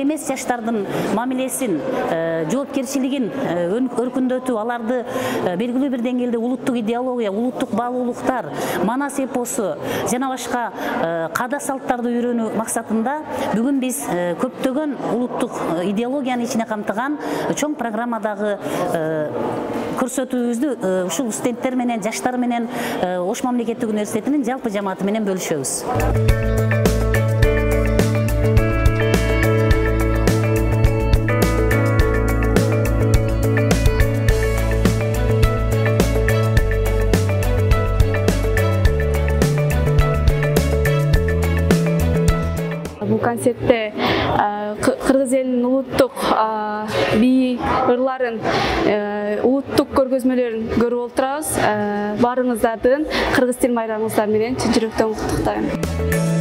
эл эмес жаштардын мамилесин, жоопкерчилигин өркүндөтүү, аларды белгилүү бир деңгээлде улуттук идеология, улуттук баалуулуктар, манас эпосу жана башка каада салттарды үйрөнүү максатында бүгүн биз көптөгөн улуттук идеологияны ичине камтыган чоң программадагы көрсөтүүбүздү ушул студенттер менен, жаштар менен ОшМУда Мамлекеттик университетинин жалпы жамааты менен бөлүшөбүз. Бул концертте Кыргыз элинин улуттук бии ырларын, улуттук көргөзмөлөрүн көрүп отурабыз. Баарыңыздардын кыргыз тил майрамыңыздар менен чын жүрөктөн куттуктайм.